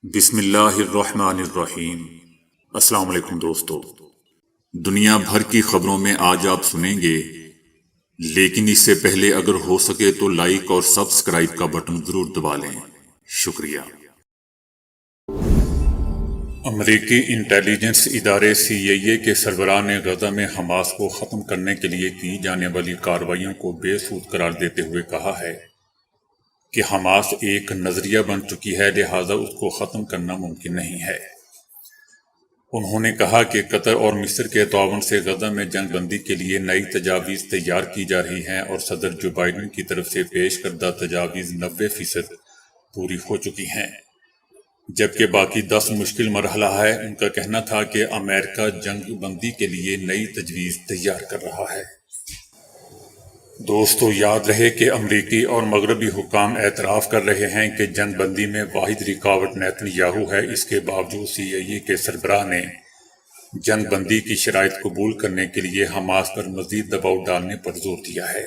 بسم اللہ الرحمن الرحیم۔ السلام علیکم دوستو، دنیا بھر کی خبروں میں آج آپ سنیں گے، لیکن اس سے پہلے اگر ہو سکے تو لائک اور سبسکرائب کا بٹن ضرور دبا لیں۔ شکریہ۔ امریکی انٹیلیجنس ادارے CIA کے سربراہ نے غزہ میں حماس کو ختم کرنے کے لیے کی جانے والی کارروائیوں کو بے سود قرار دیتے ہوئے کہا ہے کہ حماس ایک نظریہ بن چکی ہے، لہذا اس کو ختم کرنا ممکن نہیں ہے۔ انہوں نے کہا کہ قطر اور مصر کے تعاون سے غزہ میں جنگ بندی کے لیے نئی تجاویز تیار کی جا رہی ہیں اور صدر جو بائیڈن کی طرف سے پیش کردہ تجاویز 90% پوری ہو چکی ہیں، جبکہ باقی 10 مشکل مرحلہ ہے۔ ان کا کہنا تھا کہ امریکہ جنگ بندی کے لیے نئی تجویز تیار کر رہا ہے۔ دوستو، یاد رہے کہ امریکی اور مغربی حکام اعتراف کر رہے ہیں کہ جنگ بندی میں واحد رکاوٹ نیتن یاہو ہے۔ اس کے باوجود CIA کے سربراہ نے جنگ بندی کی شرائط قبول کرنے کے لیے حماس پر مزید دباؤ ڈالنے پر زور دیا ہے۔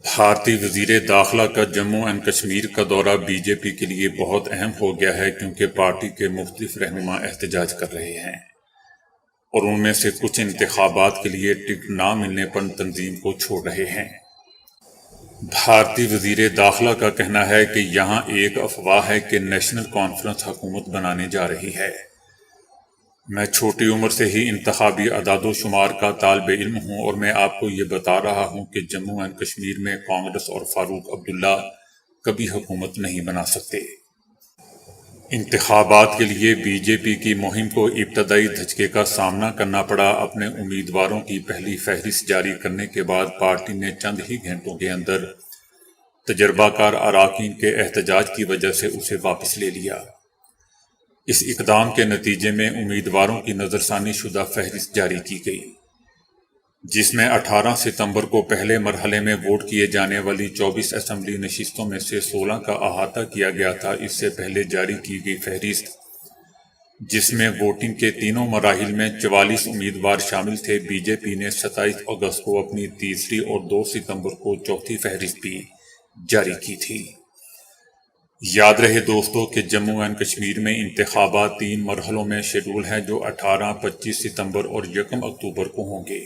بھارتی وزیر داخلہ کا جموں اینڈ کشمیر کا دورہ BJP کے لیے بہت اہم ہو گیا ہے، کیونکہ پارٹی کے مختلف رہنما احتجاج کر رہے ہیں اور ان میں سے کچھ انتخابات کے لیے ٹکٹ نہ ملنے پر تنظیم کو چھوڑ رہے ہیں۔ بھارتی وزیر داخلہ کا کہنا ہے کہ یہاں ایک افواہ ہے کہ نیشنل کانفرنس حکومت بنانے جا رہی ہے۔ میں چھوٹی عمر سے ہی انتخابی اعداد و شمار کا طالب علم ہوں اور میں آپ کو یہ بتا رہا ہوں کہ جموں اینڈ کشمیر میں کانگریس اور فاروق عبداللہ کبھی حکومت نہیں بنا سکتے۔ انتخابات کے لیے BJP کی مہم کو ابتدائی دھچکے کا سامنا کرنا پڑا۔ اپنے امیدواروں کی پہلی فہرست جاری کرنے کے بعد پارٹی نے چند ہی گھنٹوں کے اندر تجربہ کار اراکین کے احتجاج کی وجہ سے اسے واپس لے لیا۔ اس اقدام کے نتیجے میں امیدواروں کی نظرثانی شدہ فہرست جاری کی گئی، جس میں 18 ستمبر کو پہلے مرحلے میں ووٹ کیے جانے والی 24 اسمبلی نشستوں میں سے 16 کا احاطہ کیا گیا تھا۔ اس سے پہلے جاری کی گئی فہرست، جس میں ووٹنگ کے تینوں مراحل میں 44 امیدوار شامل تھے، BJP نے 27 اگست کو اپنی تیسری اور 2 ستمبر کو چوتھی فہرست بھی جاری کی تھی۔ یاد رہے دوستو کہ جموں اینڈ کشمیر میں انتخابات 3 مرحلوں میں شیڈول ہیں، جو 18، 25 ستمبر اور 1 اکتوبر کو ہوں گے،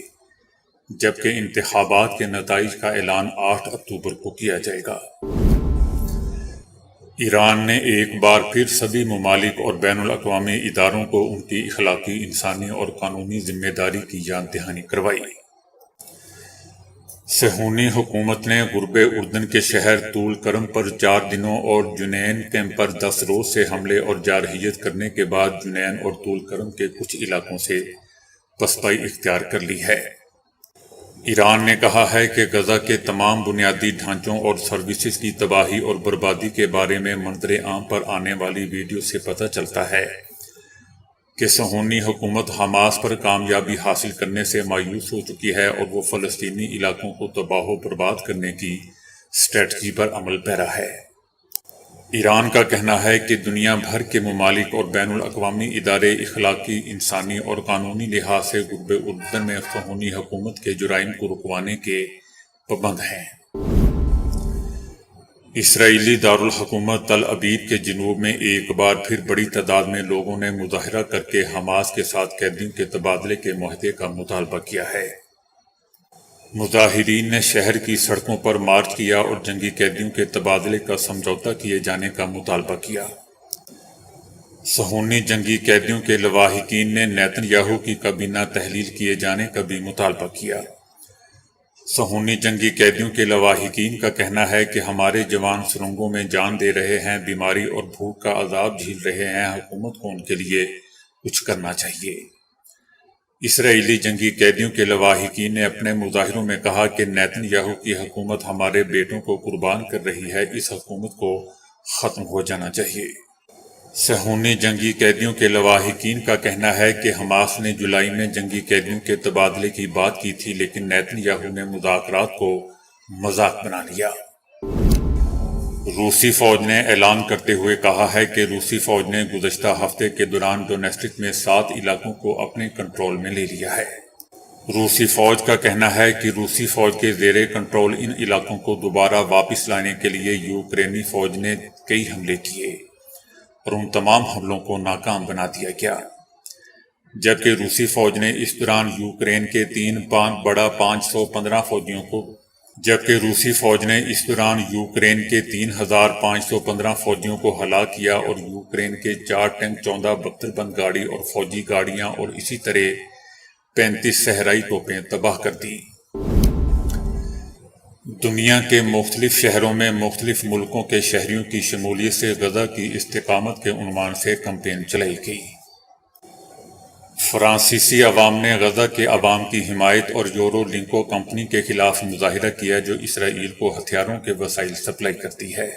جبکہ انتخابات کے نتائج کا اعلان 8 اکتوبر کو کیا جائے گا۔ ایران نے ایک بار پھر سبھی ممالک اور بین الاقوامی اداروں کو ان کی اخلاقی، انسانی اور قانونی ذمہ داری کی یاد دہانی کروائی۔ صہیونی حکومت نے غرب اردن کے شہر طول کرم پر 4 دنوں اور جنین کیمپ پر 10 روز سے حملے اور جارحیت کرنے کے بعد جنین اور طول کرم کے کچھ علاقوں سے پسپائی اختیار کر لی ہے۔ ایران نے کہا ہے کہ غزہ کے تمام بنیادی ڈھانچوں اور سروسز کی تباہی اور بربادی کے بارے میں منظر عام پر آنے والی ویڈیو سے پتہ چلتا ہے کہ صہیونی حکومت حماس پر کامیابی حاصل کرنے سے مایوس ہو چکی ہے اور وہ فلسطینی علاقوں کو تباہ و برباد کرنے کی اسٹریٹجی پر عمل پیرا ہے۔ ایران کا کہنا ہے کہ دنیا بھر کے ممالک اور بین الاقوامی ادارے اخلاقی، انسانی اور قانونی لحاظ سے غرب اردن میں صہیونی حکومت کے جرائم کو رکوانے کے پابند ہیں۔ اسرائیلی دارالحکومت تل ابیب کے جنوب میں ایک بار پھر بڑی تعداد میں لوگوں نے مظاہرہ کر کے حماس کے ساتھ قیدیوں کے تبادلے کے معاہدے کا مطالبہ کیا ہے۔ مظاہرین نے شہر کی سڑکوں پر مارچ کیا اور جنگی قیدیوں کے تبادلے کا سمجھوتہ کیے جانے کا مطالبہ کیا۔ صہیونی جنگی قیدیوں کے لواحقین نے نیتن یاہو کی کابینہ تحلیل کیے جانے کا بھی مطالبہ کیا۔ صہیونی جنگی قیدیوں کے لواحقین کا کہنا ہے کہ ہمارے جوان سرنگوں میں جان دے رہے ہیں، بیماری اور بھوک کا عذاب جھیل رہے ہیں، حکومت کو ان کے لیے کچھ کرنا چاہیے۔ اسرائیلی جنگی قیدیوں کے لواحقین نے اپنے مظاہروں میں کہا کہ نیتن یاہو کی حکومت ہمارے بیٹوں کو قربان کر رہی ہے، اس حکومت کو ختم ہو جانا چاہیے۔ صہیونی جنگی قیدیوں کے لواحقین کا کہنا ہے کہ حماس نے جولائی میں جنگی قیدیوں کے تبادلے کی بات کی تھی، لیکن نیتن یاہو نے مذاکرات کو مذاق بنا لیا۔ روسی فوج نے اعلان کرتے ہوئے کہا ہے کہ روسی فوج نے گزشتہ ہفتے کے دوران ڈونیٹسک میں 7 علاقوں کو اپنے کنٹرول میں لے لیا ہے۔ روسی فوج کا کہنا ہے کہ روسی فوج کے زیر کنٹرول ان علاقوں کو دوبارہ واپس لانے کے لیے یوکرینی فوج نے کئی حملے کیے۔ اور ان تمام حملوں کو ناکام بنا دیا گیا، جبکہ روسی فوج نے اس دوران یوکرین کے 3,515 فوجیوں کو 3,515 فوجیوں کو ہلاک کیا اور یوکرین کے 4 ٹینک، 14 72 بند گاڑی اور فوجی گاڑیاں اور اسی طرح 35 صحرائی توپیں تباہ کر دی۔ دنیا کے مختلف شہروں میں مختلف ملکوں کے شہریوں کی شمولیت سے غزہ کی استقامت کے عنوان سے کمپین چلائی گئی۔ فرانسیسی عوام نے غزہ کے عوام کی حمایت اور یورو لنکو کمپنی کے خلاف مظاہرہ کیا جو اسرائیل کو ہتھیاروں کے وسائل سپلائی کرتی ہے۔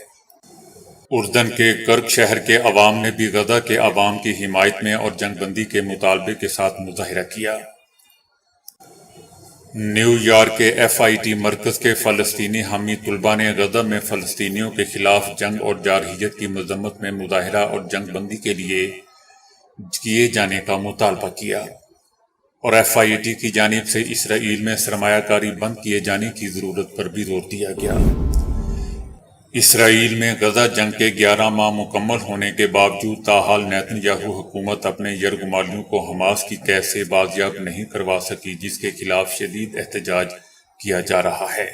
اردن کے کرک شہر کے عوام نے بھی غزہ کے عوام کی حمایت میں اور جنگ بندی کے مطالبے کے ساتھ مظاہرہ کیا۔ نیو یارک کے FIT مرکز کے فلسطینی حامی طلباء نے غزہ میں فلسطینیوں کے خلاف جنگ اور جارحیت کی مذمت میں مظاہرہ اور جنگ بندی کے لیے کیے جانے کا مطالبہ کیا، اور FIT کی جانب سے اسرائیل میں سرمایہ کاری بند کیے جانے کی ضرورت پر بھی زور دیا گیا۔ اسرائیل میں غزہ جنگ کے 11 ماہ مکمل ہونے کے باوجود تاحال نیتن یاہو حکومت اپنے یرغمالیوں کو حماس کی قید سے بازیاب نہیں کروا سکی، جس کے خلاف شدید احتجاج کیا جا رہا ہے۔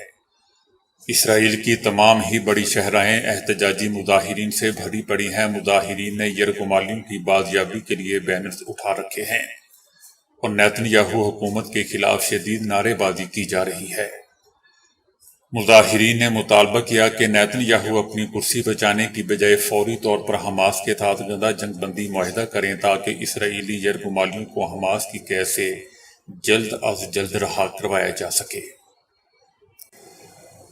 اسرائیل کی تمام ہی بڑی شاہراہیں احتجاجی مظاہرین سے بھری پڑی ہیں۔ مظاہرین نے یرغمالیوں کی بازیابی کے لیے بینرز اٹھا رکھے ہیں اور نیتن یاہو حکومت کے خلاف شدید نعرے بازی کی جا رہی ہے۔ مظاہرین نے مطالبہ کیا کہ نیتن یاہو اپنی کرسی بچانے کی بجائے فوری طور پر حماس کے ساتھ غزہ جنگ بندی معاہدہ کریں تاکہ اسرائیلی یرغمالیوں کو حماس کی قید سے جلد از جلد رہا کروایا جا سکے۔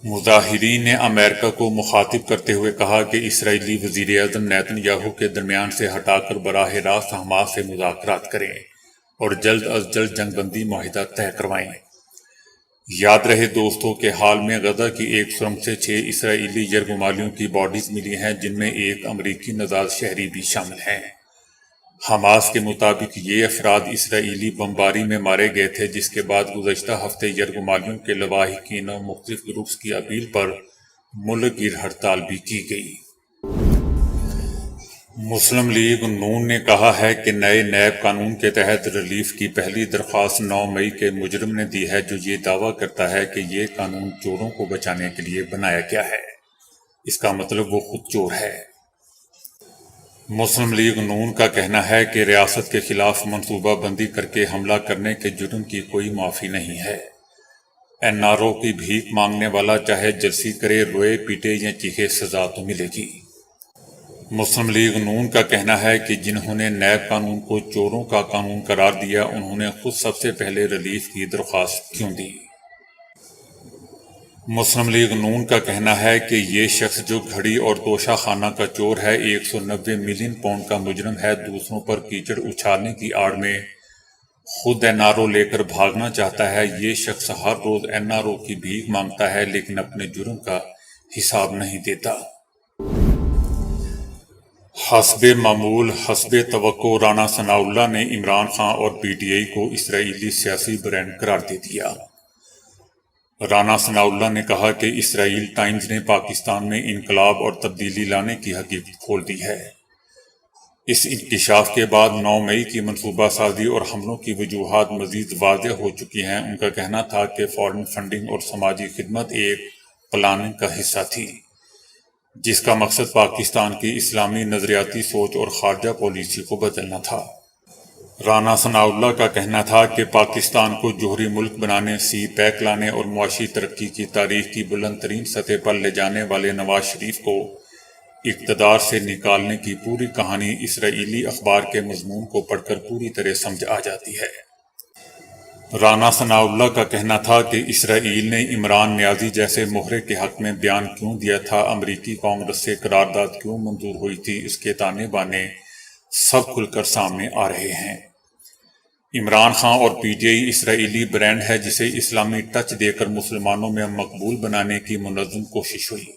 مظاہرین نے امریکہ کو مخاطب کرتے ہوئے کہا کہ اسرائیلی وزیر اعظم نیتن یاہو کے درمیان سے ہٹا کر براہ راست حماس سے مذاکرات کریں اور جلد از جلد جنگ بندی معاہدہ طے کروائیں۔ یاد رہے دوستوں کہ حال میں غزہ کی ایک سرنگ سے 6 اسرائیلی یرغمالیوں کی باڈیز ملی ہیں، جن میں ایک امریکی نژاد شہری بھی شامل ہیں۔ حماس کے مطابق یہ افراد اسرائیلی بمباری میں مارے گئے تھے، جس کے بعد گزشتہ ہفتے یرغمالیوں کے لواحقین اور مختلف گروپس کی اپیل پر ملک گیر ہڑتال بھی کی گئی۔ مسلم لیگ نون نے کہا ہے کہ نئے نیب قانون کے تحت ریلیف کی پہلی درخواست 9 مئی کے مجرم نے دی ہے، جو یہ دعویٰ کرتا ہے کہ یہ قانون چوروں کو بچانے کے لیے بنایا گیا ہے۔ اس کا مطلب وہ خود چور ہے۔ مسلم لیگ نون کا کہنا ہے کہ ریاست کے خلاف منصوبہ بندی کر کے حملہ کرنے کے جرم کی کوئی معافی نہیں ہے۔ NRO کی بھیک مانگنے والا چاہے جلسی کرے، روئے پیٹے یا چیخے، سزا تو ملے گی۔ مسلم لیگ نون کا کہنا ہے کہ جنہوں نے نیب قانون کو چوروں کا قانون قرار دیا، انہوں نے خود سب سے پہلے ریلیف کی درخواست کیوں دی؟ مسلم لیگ نون کا کہنا ہے کہ یہ شخص جو گھڑی اور توشہ خانہ کا چور ہے، 190 ملین پاؤنڈ کا مجرم ہے، دوسروں پر کیچڑ اچھالنے کی آڑ میں خود NRO لے کر بھاگنا چاہتا ہے۔ یہ شخص ہر روز NRO کی بھیک مانگتا ہے لیکن اپنے جرم کا حساب نہیں دیتا۔ حسب معمول، حسب توقع، رانا ثناء اللہ نے عمران خان اور PTI کو اسرائیلی سیاسی برانڈ قرار دے دیا۔ رانا ثناء اللہ نے کہا کہ اسرائیل ٹائمز نے پاکستان میں انقلاب اور تبدیلی لانے کی حقیقت کھول دی ہے۔ اس انکشاف کے بعد 9 مئی کی منصوبہ سازی اور حملوں کی وجوہات مزید واضح ہو چکی ہیں۔ ان کا کہنا تھا کہ فارن فنڈنگ اور سماجی خدمت ایک پلاننگ کا حصہ تھی، جس کا مقصد پاکستان کی اسلامی نظریاتی سوچ اور خارجہ پالیسی کو بدلنا تھا۔ رانا ثناء اللہ کا کہنا تھا کہ پاکستان کو جوہری ملک بنانے، سی پیک لانے اور معاشی ترقی کی تاریخ کی بلند ترین سطح پر لے جانے والے نواز شریف کو اقتدار سے نکالنے کی پوری کہانی اسرائیلی اخبار کے مضمون کو پڑھ کر پوری طرح سمجھ آ جاتی ہے۔ رانا ثناء اللہ کا کہنا تھا کہ اسرائیل نے عمران نیازی جیسے مہرے کے حق میں بیان کیوں دیا تھا، امریکی کانگریس سے قرارداد کیوں منظور ہوئی تھی، اس کے تانے بانے سب کھل کر سامنے آ رہے ہیں۔ عمران خان اور PTI اسرائیلی برانڈ ہے جسے اسلامی ٹچ دے کر مسلمانوں میں مقبول بنانے کی منظم کوشش ہوئی۔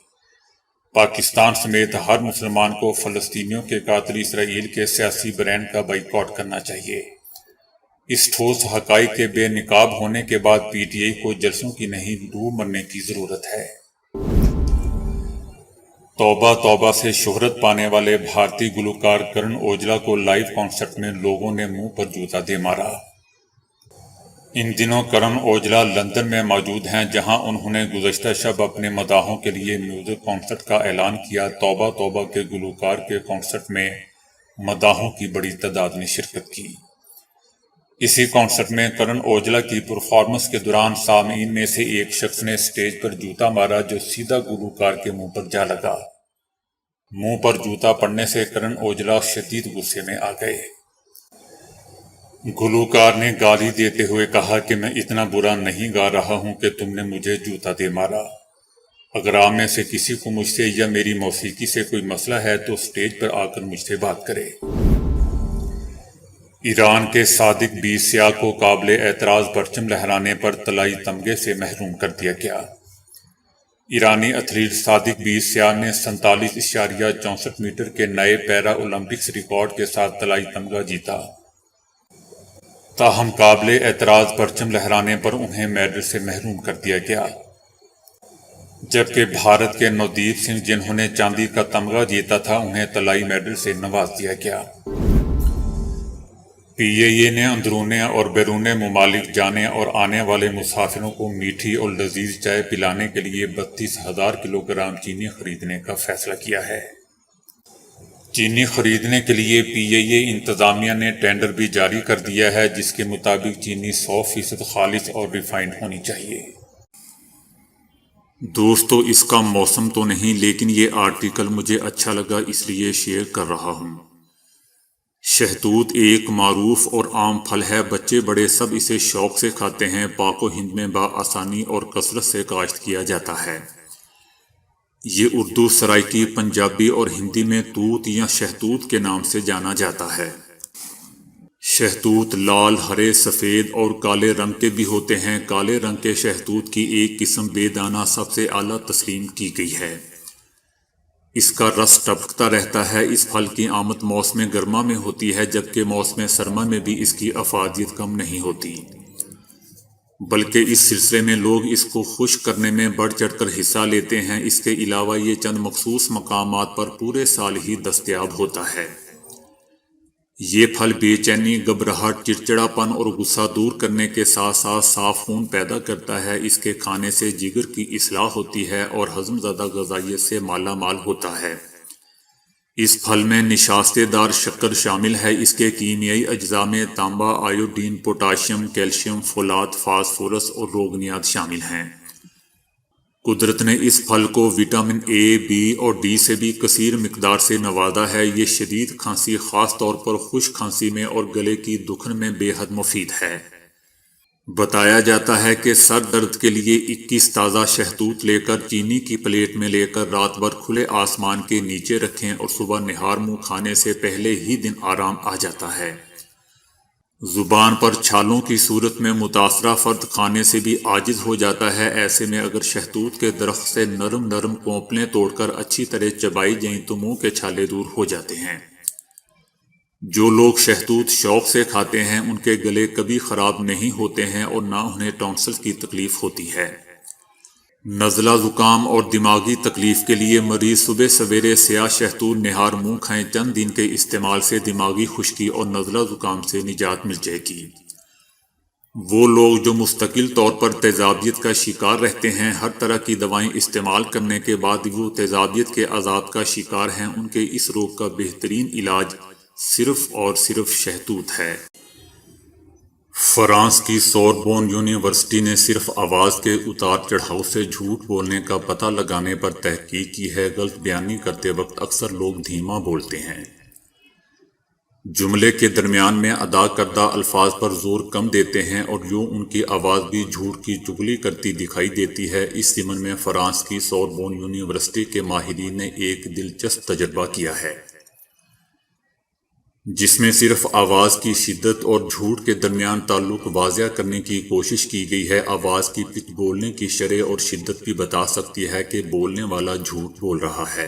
پاکستان سمیت ہر مسلمان کو فلسطینیوں کے قاتل اسرائیل کے سیاسی برانڈ کا بائیکاٹ کرنا چاہیے۔ اس ٹھوس حقائق کے بے نقاب ہونے کے بعد PTI کو جلسوں کی نہیں ڈوب مرنے کی ضرورت ہے۔ توبہ توبہ سے شہرت پانے والے بھارتی گلوکار کرن اوجلا کو لائیو کانسرٹ میں لوگوں نے منہ پر جوتا دے مارا۔ ان دنوں کرن اوجلا لندن میں موجود ہیں، جہاں انہوں نے گزشتہ شب اپنے مداحوں کے لیے میوزک کانسرٹ کا اعلان کیا۔ توبہ توبہ کے گلوکار کے کانسرٹ میں مداحوں کی بڑی تعداد نے شرکت کی۔ اسی کانسرٹ میں کرن اوجلا کی پرفارمنس کے دوران سامعین میں سے ایک شخص نے اسٹیج پر جوتا مارا، جو سیدھا گلوکار کے منہ پر جا لگا۔ منہ پر جوتا پڑنے سے کرن اوجلا شدید غصے میں آ گئے۔ گلوکار نے گالی دیتے ہوئے کہا کہ میں اتنا برا نہیں گا رہا ہوں کہ تم نے مجھے جوتا دے مارا۔ اگر آپ میں سے کسی کو مجھ سے یا میری موسیقی سے کوئی مسئلہ ہے تو اسٹیج پر آ کر مجھ سے بات کرے۔ ایران کے صادق 20 سیاح کو قابل اعتراض پرچم لہرانے پر طلائی تمغے سے محروم کر دیا گیا۔ ایرانی ایتھلیٹ صادق 20 سیاح نے 47.64 میٹر کے نئے پیرا اولمپکس ریکارڈ کے ساتھ طلائی تمغہ جیتا۔ تاہم قابل اعتراض پرچم لہرانے پر انہیں میڈل سے محروم کر دیا گیا، جبکہ بھارت کے نودیپ سنگھ، جنہوں نے چاندی کا تمغہ جیتا تھا، انہیں طلائی میڈل سے نواز دیا گیا۔ PIA نے اندرون اور بیرون ممالک جانے اور آنے والے مسافروں کو میٹھی اور لذیذ چائے پلانے کے لیے 32,000 کلو گرام چینی خریدنے کا فیصلہ کیا ہے۔ چینی خریدنے کے لیے PIA انتظامیہ نے ٹینڈر بھی جاری کر دیا ہے، جس کے مطابق چینی 100% خالص اور ریفائنڈ ہونی چاہیے۔ دوستو، اس کا موسم تو نہیں، لیکن یہ آرٹیکل مجھے اچھا لگا اس لیے شیئر کر رہا ہوں۔ شہتوت ایک معروف اور عام پھل ہے، بچے بڑے سب اسے شوق سے کھاتے ہیں۔ پاک و ہند میں بآسانی اور کثرت سے کاشت کیا جاتا ہے۔ یہ اردو، سرائکی، پنجابی اور ہندی میں توت یا شہتوت کے نام سے جانا جاتا ہے۔ شہتوت لال، ہرے، سفید اور کالے رنگ کے بھی ہوتے ہیں۔ کالے رنگ کے شہتوت کی ایک قسم بے دانہ سب سے اعلیٰ تسلیم کی گئی ہے۔ اس کا رس ٹپکتا رہتا ہے۔ اس پھل کی آمد موسم گرما میں ہوتی ہے، جبکہ موسم سرما میں بھی اس کی افادیت کم نہیں ہوتی، بلکہ اس سلسلے میں لوگ اس کو خشک کرنے میں بڑھ چڑھ کر حصہ لیتے ہیں۔ اس کے علاوہ یہ چند مخصوص مقامات پر پورے سال ہی دستیاب ہوتا ہے۔ یہ پھل بے چینی، گھبراہٹ، چڑچڑاپن اور غصہ دور کرنے کے ساتھ ساتھ صاف خون پیدا کرتا ہے۔ اس کے کھانے سے جگر کی اصلاح ہوتی ہے اور ہضم زدہ غذائیت سے مالا مال ہوتا ہے۔ اس پھل میں نشاستہ دار شکر شامل ہے۔ اس کے کیمیائی اجزاء میں تانبا، آیوڈین، پوٹاشیم، کیلشیم، فولاد، فاسفورس اور روغنیات شامل ہیں۔ قدرت نے اس پھل کو وٹامن A، B اور D سے بھی کثیر مقدار سے نوازا ہے۔ یہ شدید کھانسی، خاص طور پر خشک کھانسی میں اور گلے کی دکھن میں بے حد مفید ہے۔ بتایا جاتا ہے کہ سر درد کے لیے 21 تازہ شہتوت لے کر چینی کی پلیٹ میں لے کر رات بھر کھلے آسمان کے نیچے رکھیں اور صبح نہار منہ کھانے سے پہلے ہی دن آرام آ جاتا ہے۔ زبان پر چھالوں کی صورت میں متاثرہ فرد کھانے سے بھی عاجز ہو جاتا ہے۔ ایسے میں اگر شہتوت کے درخت سے نرم نرم کونپلیں توڑ کر اچھی طرح چبائی جائیں تو منہ کے چھالے دور ہو جاتے ہیں۔ جو لوگ شہتوت شوق سے کھاتے ہیں ان کے گلے کبھی خراب نہیں ہوتے ہیں اور نہ انہیں ٹونسل کی تکلیف ہوتی ہے۔ نزلہ زکام اور دماغی تکلیف کے لیے مریض صبح سویرے سیاہ شہتوت نہار منہ کھائیں۔ چند دن کے استعمال سے دماغی خشکی اور نزلہ زکام سے نجات مل جائے گی۔ وہ لوگ جو مستقل طور پر تیزابیت کا شکار رہتے ہیں، ہر طرح کی دوائیں استعمال کرنے کے بعد وہ تیزابیت کے عذاب کا شکار ہیں، ان کے اس روگ کا بہترین علاج صرف اور صرف شہتوت ہے۔ فرانس کی سوربون یونیورسٹی نے صرف آواز کے اتار چڑھاؤ سے جھوٹ بولنے کا پتہ لگانے پر تحقیق کی ہے۔ غلط بیانی کرتے وقت اکثر لوگ دھیما بولتے ہیں، جملے کے درمیان میں ادا کردہ الفاظ پر زور کم دیتے ہیں اور یوں ان کی آواز بھی جھوٹ کی چغلی کرتی دکھائی دیتی ہے۔ اس ضمن میں فرانس کی سوربون یونیورسٹی کے ماہرین نے ایک دلچسپ تجربہ کیا ہے، جس میں صرف آواز کی شدت اور جھوٹ کے درمیان تعلق واضح کرنے کی کوشش کی گئی ہے۔ آواز کی پچ بولنے کی شرح اور شدت بھی بتا سکتی ہے کہ بولنے والا جھوٹ بول رہا ہے۔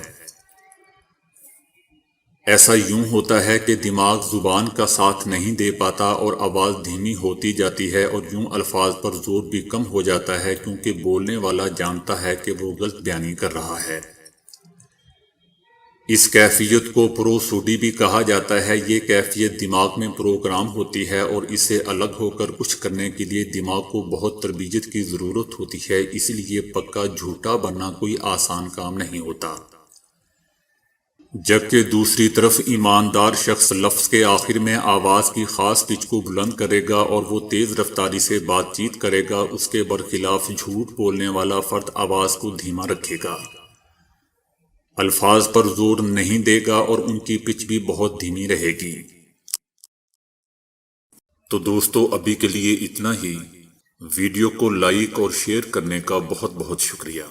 ایسا یوں ہوتا ہے کہ دماغ زبان کا ساتھ نہیں دے پاتا اور آواز دھیمی ہوتی جاتی ہے اور یوں الفاظ پر زور بھی کم ہو جاتا ہے، کیونکہ بولنے والا جانتا ہے کہ وہ غلط بیانی کر رہا ہے۔ اس کیفیت کو پروسوڈی بھی کہا جاتا ہے۔ یہ کیفیت دماغ میں پروگرام ہوتی ہے اور اس سے الگ ہو کر کچھ کرنے کے لیے دماغ کو بہت تربیت کی ضرورت ہوتی ہے، اس لیے پکا جھوٹا بننا کوئی آسان کام نہیں ہوتا۔ جبکہ دوسری طرف ایماندار شخص لفظ کے آخر میں آواز کی خاص پچ کو بلند کرے گا اور وہ تیز رفتاری سے بات چیت کرے گا، اس کے برخلاف جھوٹ بولنے والا فرد آواز کو دھیما رکھے گا، الفاظ پر زور نہیں دے گا اور ان کی پچ بھی بہت دھیمی رہے گی۔ تو دوستو ابھی کے لیے اتنا ہی۔ ویڈیو کو لائک اور شیئر کرنے کا بہت بہت شکریہ۔